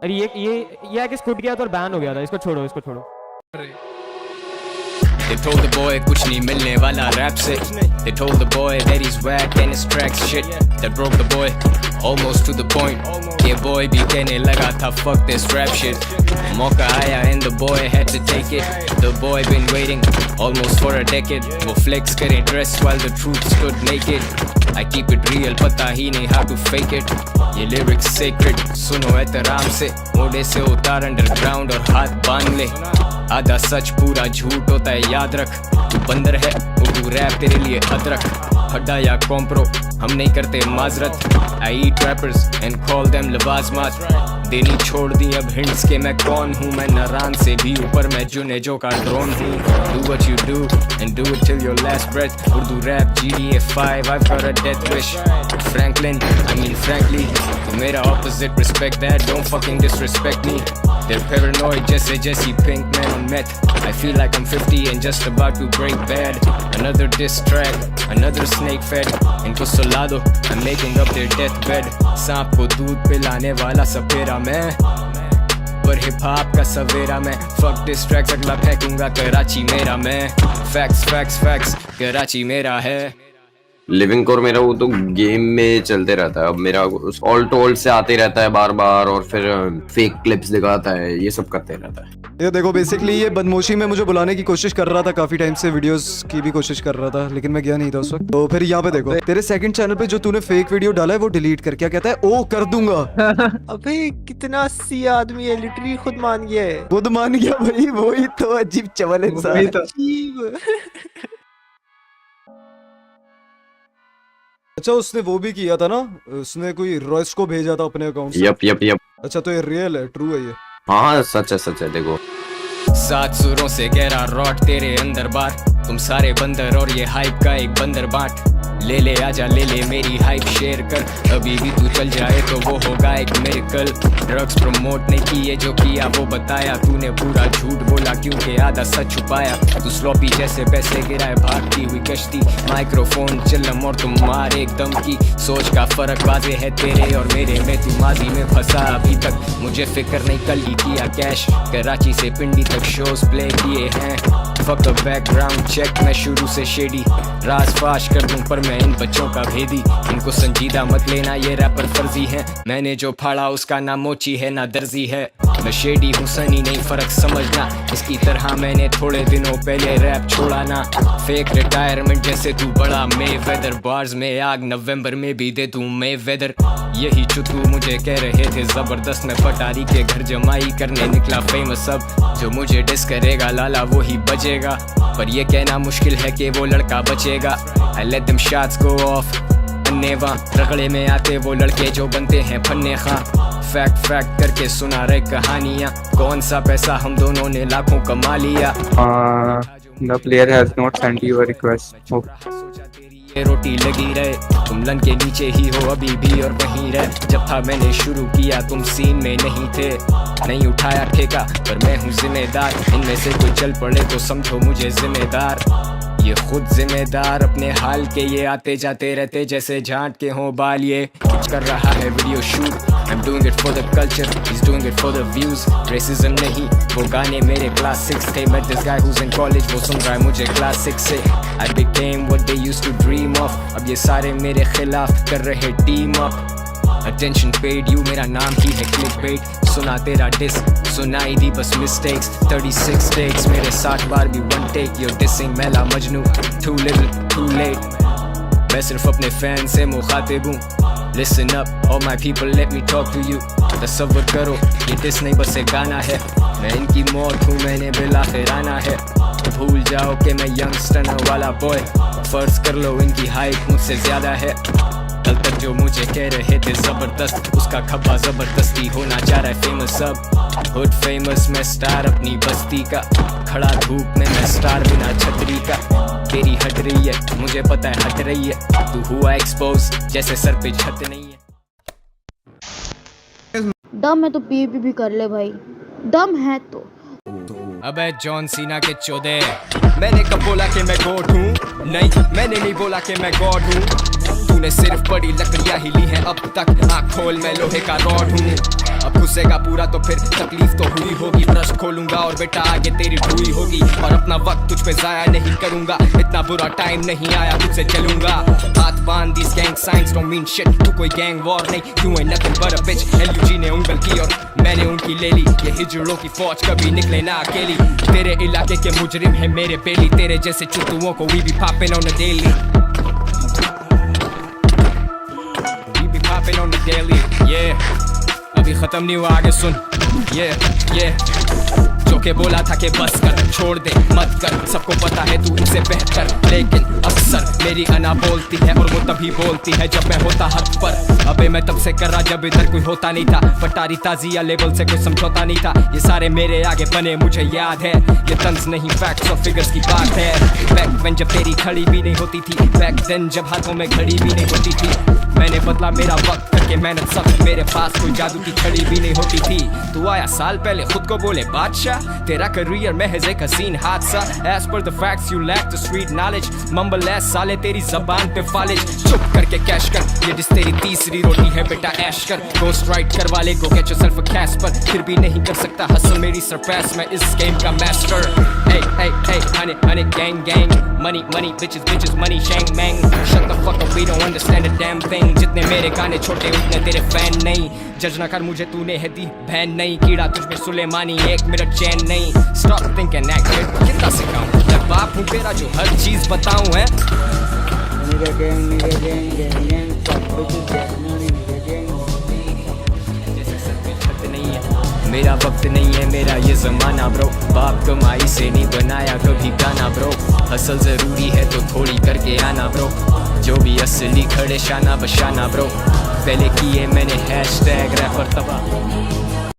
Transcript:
अरे ये आके स्कूट गया तो बैन हो गया था, इसको छोड़ो इसको छोड़ो। They told the boy कुछ नहीं मिलने वाला रैप से. They told the boy that he's whack and his tracks shit. That broke the boy almost to the point. ये boy भी कहने लगा था fuck this rap shit. मौका आया and the boy had to take it. The boy been waiting almost for a decade. वो flex करे dressed while the truth stood naked. I keep it real, पता ही नहीं how to fake it. ये lyrics sacred, सुनो एहतराम से. मोड़े से उतार underground और हाथ बांध ले. आधा सच पूरा झूठ होता है याद रख. तू बंदर है उर्दू रैप तेरे लिए अदरक. हड्डा या कॉम्प्रो हम नहीं करते माजरत. I eat rappers and call them लवाजमात. देनी छोड़ दी अब हिंट्स के मैं कौन हूँ. मैं नारान से भी ऊपर मैं जुनेजो का ड्रोन हूँ. Do what you do and do it till your last breath. Urdu rap GTA 5 I've got a death wish. Franklin I mean frankly तू मेरा opposite, respect that, don't fucking disrespect me. They're paranoid जैसे Jesse Pinkman on meth. I feel like I'm 50 and just about to break bad. Another diss track, another snake fed. इनको सुला दो I'm making up their deathbed. सांप को दूध पिलाने वाला सपेरा मैं, पर हिप हॉप का सवेरा मैं. Fuck diss tracks अगला फेंकूंगा कराची मेरा मैं. Facts facts facts कराची मेरा है. लिविंग कोर मेरा वो तो गेम में चलते रहता है. अब मेरा ऑल टू ऑल से आते रहता है बार बार और फिर फेक क्लिप्स दिखाता है, ये सब करते रहता है. ये देखो बेसिकली ये बदमाशी में मुझे बुलाने की कोशिश कर रहा था काफी टाइम से, वीडियोस की भी कोशिश कर रहा था लेकिन मैं गया नहीं था उस वक्त. तो फिर यहाँ पे देखो तेरे सेकंड चैनल पे जो तूने फेक वीडियो डाला है वो डिलीट कर. क्या कहता है? ओ कर दूंगा. अबे कितना सी आदमी है, लिटरली खुद मान गया है. खुद मान गया भाई, वही तो अजीब चवल इंसान. अजीब. अच्छा उसने वो भी किया था ना, उसने कोई रॉयस को भेजा था अपने अकाउंट से. यप. अच्छा तो ये रियल है, ट्रू है ये? हाँ सच है. देखो 7 सुरों से गहरा रॉट तेरे अंदर बार. तुम सारे बंदर और ये हाइप का एक बंदर बाट. ले आजा ले मेरी हाइप शेयर कर. अभी भी तू चल जाए तो वो होगा एक मिरेकल. ड्रग्स प्रमोट नहीं किए जो किया वो बताया. तूने पूरा झूठ बोला क्योंकि आधा सच छुपाया. तू स्लॉपी जैसे पैसे गिराए भागती हुई कश्ती. माइक्रोफोन चिल्लम और तुम मार एकदम की. सोच का फर्क वाजे है तेरे और मेरे में. तू माजी में फंसा अभी तक, मुझे फिक्र नहीं कल ही किया कैश. कराची से पिंडी तक शोज प्ले किए हैं. फक बैकग्राउंड चेक मैं शुरू से शेडी. राज फाश कर दूं पर मैं इन बच्चों का भेदी. इनको संजीदा मत लेना ये रैपर फर्जी है. मैंने जो फाड़ा उसका ना मोची है ना दर्जी है. मैं शेडी हूँ सनी नहीं फर्क समझना. इसकी तरह मैंने थोड़े दिनों पहले रैप छोड़ा ना. फेक रिटायरमेंट जैसे तू बड़ा मे वेदर. बार्स में आग नवंबर में भी दे तू मे वेदर. यही चुतू मुझे कह रहे थे जबरदस्त. मैं पटारी के घर जमाई करने निकला फेमस. अब जो मुझे डिस करेगा लाला वो ही बजेगा. पर ये कहना मुश्किल है कि वो लड़का बचेगा. I let them shots go off. अन्नेवा रगड़े में आते वो लड़के जो बनते हैं फन्ने खां. फैक्ट करके सुना रहे कहानियाँ. कौन सा पैसा हम दोनों ने लाखों कमा लिया. The player has not sent you a request. Oh. ये रोटी लगी रहे तुम लन के नीचे ही हो अभी भी और वहीं रहे. जब था मैंने शुरू किया तुम सीन में नहीं थे. नहीं उठाया ठेका पर मैं हूँ जिम्मेदार. इनमें से कोई चल पड़े तो समझो मुझे जिम्मेदार. ये खुद जिम्मेदार अपने हाल के. ये आते जाते रहते जैसे झांट के हों बाल. ये कुछ कर रहा है video shoot. I'm doing it for the culture, he's doing it for the views. Racism नहीं वो गाने मेरे क्लास 6 थे. Met this guy who's in college वो सुन रहा है मुझे क्लास 6 से. I became what they used to dream of. अब ये सारे मेरे खिलाफ कर रहे team up. Attention paid you मेरा नाम ही है clickbait. सुना तेरा डिस सुनाई दी बस mistakes. 36 takes मेरे 60 बार भी one take. You're dissing मैला Majnu too little too late. मैं सिर्फ अपने फैन से मुखातिब हूँ. Listen up, all my people, let me talk to you. तसव्वुर करो ये डिस नहीं बस एक गाना है. मैं इनकी मौत हूँ मैंने बिल आखिर आना है. भूल जाओ कि मैं यंगस्टर वाला बॉय. फर्ज कर लो इनकी हाइप मुझसे ज्यादा है. कल तक जो मुझे कह रहे थे जबरदस्त उसका खब्बा जबरदस्ती होना चाह रहा है फेमस. अब हुड फेमस मैं स्टार अपनी बस्ती का. खड़ा धूप में मैं स्टार बिना छतरी का. तेरी हट रही है मुझे पता है हट रही है. तू हुआ एक्सपोज जैसे सर पे छत नहीं है. दम है तो पीपी भी कर ले भाई. दम है तो. अबे जॉन सीना के चौदे. मैंने कब बोला कि मैं गॉड हूँ? नहीं मैंने नहीं बोला कि मैं गॉड हूँ. तूने सिर्फ बड़ी लकड़ियाँ ही ली हैं अब तक. आँख खोल मैं लोहे का रॉड हूँ. अब घुसेगा पूरा तो फिर तकलीफ तो हुई होगी, ब्रश खोलूंगा और बेटा आगे तेरी हुई होगी, और अपना वक्त तुझ पे जाया नहीं करूंगा, इतना बुरा टाइम नहीं आया तुझसे चलूंगा। हाथ बांध these gang signs don't mean shit, तू कोई गैंग वॉर नहीं, you ain't nothing but a bitch। LUG ने उंगल की और मैंने उनकी ले ली, ये हिजड़ों की फौज कभी निकले ना अकेली, तेरे इलाके के मुजरिम है मेरे बेली, तेरे जैसे चुतुओं को we be popping on the daily, we be popping on the daily, yeah। अभी खत्म नहीं हुआ आगे सुन, जो के बोला था कि बस कर, छोड़ दे मत कर, सबको पता है तू इनसे बेहतर, लेकिन अक्सर मेरी अना बोलती है और वो तभी बोलती है जब मैं होता हक पर। अबे मैं तब से कर रहा जब इधर कोई होता नहीं था, पटारी ताजी या लेवल से कोई समझौता नहीं था, ये सारे मेरे आगे बने मुझे याद है, ये तंज नहीं फैक्ट्स और फिगर्स की बात है। बैक व्हेन जब तेरी खड़ी भी नहीं होती थी, बैक देन जब हाथों में घड़ी भी नहीं होती थी, मैंने बदला मेरा वक्त करके मेहनत सख्त, मेरे पास कोई जादू की छड़ी भी नहीं होती थी। तू आया साल पहले खुद को बोले बादशाह, तेरा करियर महज एक हसीन हादसा। As per the facts you lack the street knowledge, mumble ass साले तेरी जबान पे फालिज, चुप करके कैश कर, ये जिस तेरी तीसरी रोटी है बेटा ऐश कर, गोस्ट राइट कर वाले go get yourself a Casper, फिर भी नहीं कर सकता हसल मेरी सरपास, मैं इस गेम का master. Hey hey hey honey honey gang gang, money money bitches bitches money shang mang, shut the fuck up we don't understand a damn thing, जितने मेरे गाने छोटे उतने तेरे फैन नहीं, जज ना कर मुझे तूने है दी बहन नहीं, कीड़ा तुझ में सुलेमानी एक मिनट चैन नहीं, stop thinking act it, कितना सिखाऊं मैं बाप हूँ तेरा जो हर चीज बताऊं है। मेरा वक्त नहीं है मेरा ये जमाना ब्रो, बाप कमाई से नहीं बनाया कभी गाना ब्रो, हसल जरूरी है तो थोड़ी करके आना ब्रो, जो भी असली खड़े शाना बशाना ब्रो, पहले किए मैंने हैशटैग रैपर तबाह।